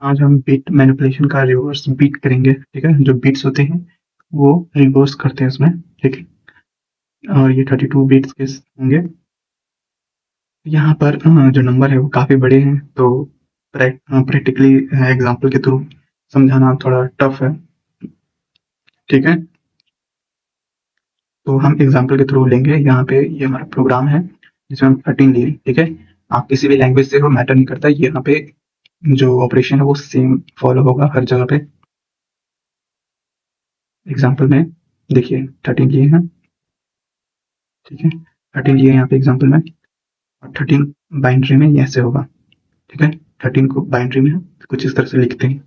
आज हम bit manipulation का रिवर्स बिट करेंगे। ठीक है, जो बिट्स होते हैं वो रिवर्स करते हैं इसमें। ठीक है, और ये 32 बिट्स के होंगे। यहाँ पर जो नंबर है वो काफ़ी बड़े हैं, तो प्रैक्टिकली एग्जाम्पल के थ्रू समझाना थोड़ा टफ है। ठीक है, तो हम एग्जाम्पल के थ्रू लेंगे। यहाँ पे ये हमारा प्रोग्राम है जिसमें हम 13 लिए। ठीक है, आप किसी भी लैंग्वेज से हो, मैटर नहीं करता। यहाँ पे जो ऑपरेशन है वो सेम फॉलो होगा हर जगह पे। एग्जाम्पल में देखिए 13 लिए हैं। ठीक है, 13 लिए यहाँ पे एग्जाम्पल में, और 13 बाइनरी में ऐसे होगा। ठीक है, 13 को बाइनरी में कुछ इस तरह से लिखते हैं,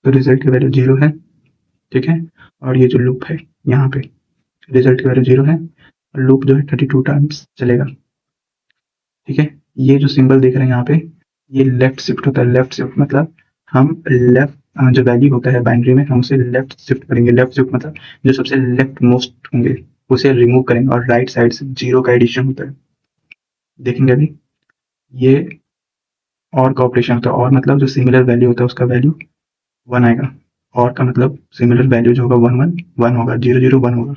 तो रिजल्ट की वैल्यू 0 है। ठीक है, और ये जो लूप है यहाँ पे रिजल्ट की वैल्यू 0 है, और लूप जो है 32 टाइम्स चलेगा। ठीक है, ये जो सिंबल देख रहे हैं यहाँ पे, ये लेफ्ट शिफ्ट होता है। लेफ्ट शिफ्ट मतलब हम लेफ्ट जो वैल्यू होता है बाइनरी में, हम उसे लेफ्ट शिफ्ट करेंगे। लेफ्ट शिफ्ट मतलब जो सबसे लेफ्ट मोस्ट होंगे उसे रिमूव करेंगे, और राइट साइड से 0 का एडिशन होता है। देखेंगे अभी ये और का ऑपरेशन होता है। और मतलब जो सिमिलर वैल्यू होता है उसका वैल्यू 1 आएगा। और का मतलब सिमिलर वैल्यू जो होगा 1 1 1 होगा, 0 0 1 होगा।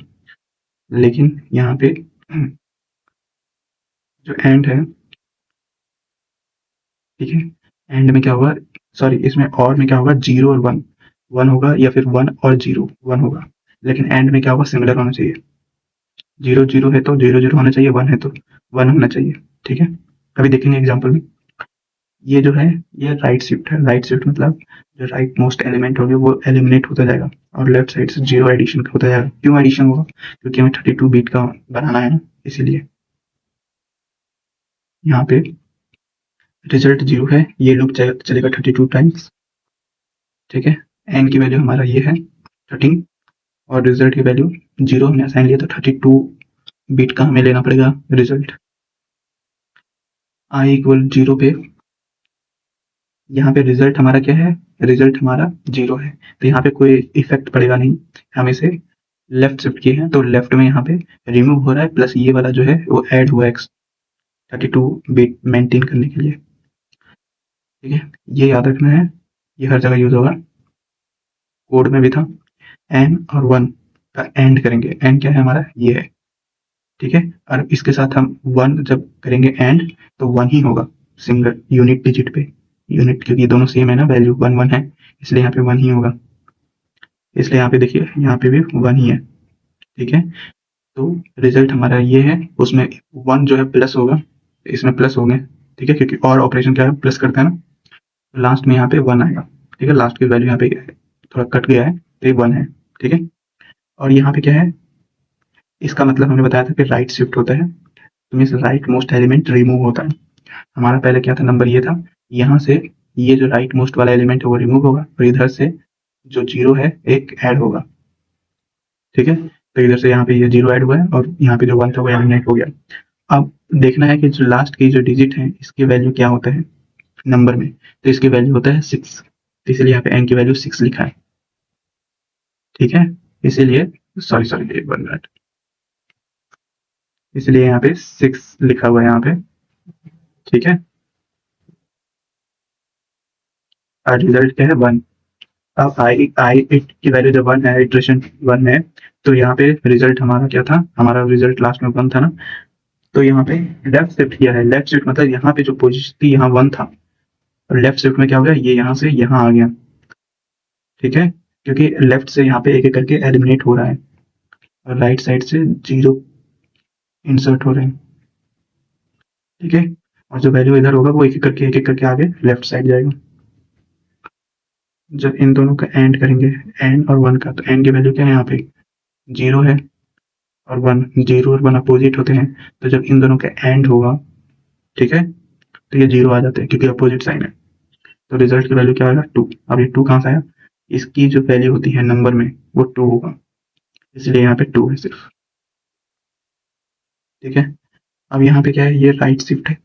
लेकिन यहाँ पे जो एंड है, ठीक है, एंड में क्या होगा, सॉरी इसमें और में क्या होगा, 0 और 1 1 होगा, या फिर 1 और 0 1 होगा। लेकिन एंड में क्या होगा, सिमिलर होना चाहिए। 0 0 है तो 0 0 होना चाहिए, 1 है तो 1 होना चाहिए। ठीक है, अभी देखेंगे एग्जाम्पल में। ये जो है ये राइट शिफ्ट है। राइट शिफ्ट मतलब जो राइट मोस्ट एलिमेंट होंगे वो एलिमिनेट होता जाएगा, और लेफ्ट साइड से 0 एडिशन होता जाएगा। क्यों एडिशन होगा, क्योंकि हमें 32 बीट का बनाना है ना, इसीलिए। यहाँ पे रिजल्ट 0 है, ये लूप चलेगा 32 टाइम्स। ठीक है, एन की वैल्यू हमारा ये है 13, और रिजल्ट की वैल्यू 0 हमने असाइन लिया, तो 32 बीट का हमें लेना पड़ेगा रिजल्ट। आई इक्वल 0 पे यहाँ पे रिजल्ट हमारा क्या है, रिजल्ट हमारा 0 है, तो यहाँ पे कोई इफेक्ट पड़ेगा नहीं। हम इसे लेफ्ट शिफ्ट किए हैं, तो लेफ्ट में यहाँ पे रिमूव हो रहा है, प्लस ये वाला जो है वो ऐड हुआ है 32 बिट मेंटेन करने के लिए। ठीक है, ये याद रखना है, ये हर जगह यूज होगा। कोड में भी था। एन और 1 का एंड करेंगे। एंड क्या है हमारा, ये है। ठीक है, और इसके साथ हम 1 जब करेंगे एंड, तो 1 ही होगा सिंगल यूनिट डिजिट पे। यूनिट क्योंकि ये दोनों सेम है ना, वैल्यू 1 1 है, इसलिए यहाँ पे 1 ही होगा। इसलिए यहाँ पे देखिए, यहाँ पे भी 1 ही है। ठीक है, तो रिजल्ट हमारा ये है, उसमें 1 जो है प्लस होगा, इसमें प्लस हो गए। ठीक है, क्योंकि और ऑपरेशन क्या है, प्लस करते हैं ना, तो लास्ट में यहाँ पे 1 आएगा। ठीक है, लास्ट की वैल्यू यहाँ पे थोड़ा कट गया है, तो ये 1 है। ठीक है, और यहाँ पे क्या है, इसका मतलब हमने बताया था कि राइट शिफ्ट होता है, तो means right most element remove होता है। हमारा पहले क्या था, नंबर ये था, यहाँ से ये जो राइट मोस्ट वाला एलिमेंट है वो रिमूव होगा, और इधर से जो 0 है एक ऐड होगा। ठीक है, तो इधर से यहाँ पे ये 0 ऐड हुआ है, और यहाँ पे जो 1 था वो एलिमिनेट हो गया। अब देखना है कि जो लास्ट की जो डिजिट है इसकी वैल्यू क्या होता है नंबर में, तो इसकी वैल्यू होता है 6, तो इसलिए यहाँ पे एन की वैल्यू 6 लिखा है। ठीक है, इसीलिए सॉरी सॉरी एक मिनट, इसलिए यहाँ पे 6 लिखा हुआ है यहाँ पे। ठीक है, और रिजल्ट क्या है 1। अब आई आई इट की वैल्यू जब 1 है, इटरेशन 1 है, तो यहाँ पे रिजल्ट हमारा क्या था, हमारा रिजल्ट लास्ट में 1 था ना, तो यहाँ पे लेफ्ट शिफ्ट किया है। लेफ्ट शिफ्ट मतलब यहाँ पे जो पोजिशन थी यहाँ 1 था, और लेफ्ट शिफ्ट में क्या हो गया, ये यहाँ से यहाँ आ गया। ठीक है, क्योंकि लेफ्ट से यहाँ पे एक एक करके एलिमिनेट हो रहा है, और राइट साइड से 0 इंसर्ट हो रहे हैं। ठीक है, और जो वैल्यू इधर होगा वो एक एक करके आगे लेफ्ट साइड जाएगा। जब इन दोनों का एंड करेंगे, एंड और 1 का, तो एंड की वैल्यू क्या है, यहाँ पे 0 है, और 1, 0 और 1 अपोजिट होते हैं, तो जब इन दोनों का एंड होगा, ठीक है, तो ये 0 आ जाते हैं क्योंकि अपोजिट साइन है। तो रिजल्ट की वैल्यू क्या आएगा, 2। अब ये 2 कहाँ से आया, इसकी जो वैल्यू होती है नंबर में वो 2 होगा, इसलिए यहाँ पे 2 है सिर्फ। ठीक है, अब यहाँ पे क्या है, ये राइट शिफ्ट है।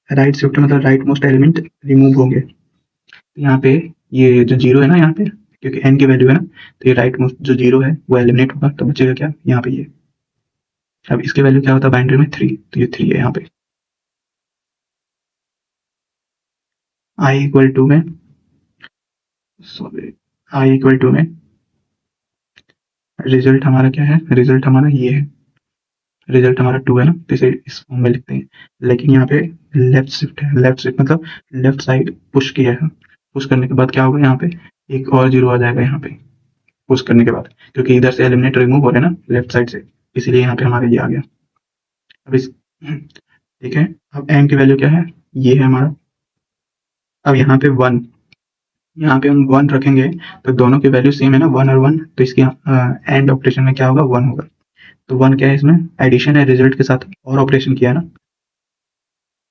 राइट शिफ्ट मतलब राइट मोस्ट एलिमेंट रिमूव होंगे। यहाँ पे ये जो 0 है ना यहाँ पे, क्योंकि एन की वैल्यू है ना, तो ये राइट मोस्ट जो 0 है वो एलिमिनेट होगा, तो बचेगा क्या यहाँ पे ये। अब इसकी वैल्यू क्या होता है बाइनरी में 3, तो ये 3 है यहाँ पे। आई इक्वल टू में सॉरी आई इक्वल टू में रिजल्ट हमारा क्या है, रिजल्ट हमारा ये है, रिजल्ट हमारा 2 है ना, तो इसे इस फॉर्म में लिखते हैं। लेकिन यहाँ पे लेफ्ट शिफ्ट है, लेफ्ट शिफ्ट मतलब लेफ्ट साइड पुश किया है, पुश करने के बाद क्या होगा, यहाँ पे एक और जीरो आ जाएगा यहाँ पे पुश करने के बाद, क्योंकि इधर से एलिमिनेट रिमूव हो रहे हैं ना लेफ्ट साइड से, इसीलिए यहाँ पे हमारा ये आ गया। अब इस ठीक है, अब एम की वैल्यू क्या है, ये है हमारा। अब यहाँ पे 1, यहाँ पे हम 1 रखेंगे तो दोनों की वैल्यू सेम है ना, 1 और 1, तो इसके एंड ऑपरेशन में क्या होगा, 1 होगा। तो 1 क्या है, इसमें एडिशन है रिजल्ट के साथ, और ऑपरेशन किया ना,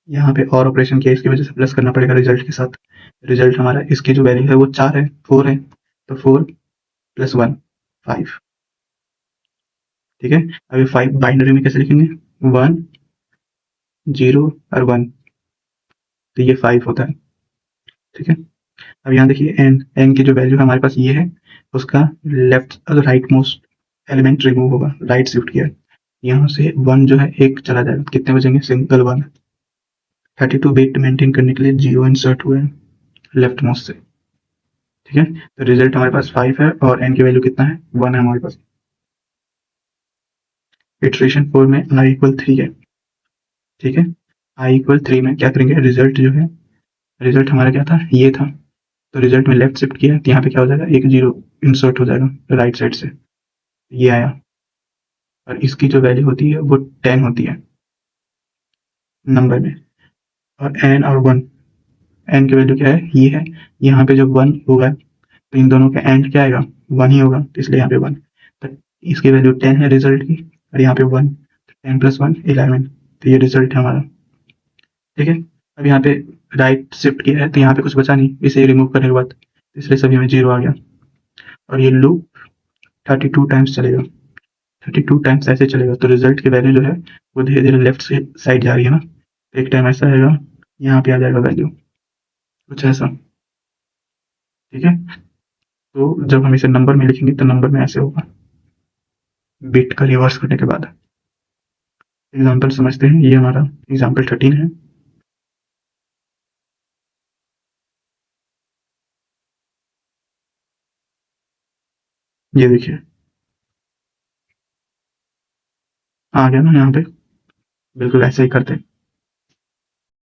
यहाँ पे और ऑपरेशन किया, इसकी वजह से प्लस करना पड़ेगा रिजल्ट के साथ। रिजल्ट हमारा इसकी जो वैल्यू है वो 4 है, 4 है, तो 4 प्लस 1 5। ठीक है, अभी 5 बाइनरी में कैसे लिखेंगे, 1 0 और 1, तो ये 5 होता है। ठीक है, अब यहाँ देखिए एन, एन की जो वैल्यू हमारे पास ये है, उसका left right most element remove होगा, राइट शिफ्ट किया, यहाँ से 1 जो है एक चला जाएगा, कितने बचेंगे, सिंगल 1। 32 बिट मेंटेन करने के लिए 0 इंसर्ट हुआ है लेफ्ट मोस्ट से। ठीक है, तो रिजल्ट हमारे पास 5 है और एन की वैल्यू कितना है, 1 है हमारे पास। इटरेशन 4 में आई इक्वल 3 है। ठीक है, आई इक्वल 3 में क्या करेंगे, रिजल्ट जो है, रिजल्ट हमारा क्या था, ये था, तो रिजल्ट में लेफ्ट शिफ्ट किया तो यहाँ पे क्या हो जाएगा, एक जीरो इंसर्ट हो जाएगा राइट साइड से, ये आया। और इसकी जो वैल्यू होती है वो 10 होती है नंबर में, और एन और 1, एन की वैल्यू क्या है, ये है, यहाँ पे जब 1 होगा तो इन दोनों का एंड क्या आएगा, 1 ही होगा, तो इसलिए यहाँ पे 1, तो इसकी वैल्यू 10 है रिजल्ट की, और यहाँ पे 1, तो 10 प्लस 1 11, तो ये रिजल्ट है हमारा। ठीक है, अब यहाँ पे राइट शिफ्ट किया है तो यहाँ पे कुछ बचा नहीं, इसे रिमूव करने के बाद, इसलिए सभी में जीरो आ गया, और ये लूप 32 टाइम्स चलेगा, 32 टाइम्स ऐसे चलेगा, तो रिजल्ट की वैल्यू जो है वो धीरे धीरे लेफ्ट साइड जा रही है ना, एक टाइम ऐसा आएगा, यहाँ पे आ जाएगा वैल्यू कुछ ऐसा। ठीक है, तो जब हम इसे नंबर में लिखेंगे तो नंबर में ऐसे होगा, बिट का रिवर्स करने के बाद। एग्जाम्पल समझते हैं, ये हमारा एग्जाम्पल 13 है। ये देखिए आ गया ना यहाँ पे, बिल्कुल ऐसे ही करते हैं।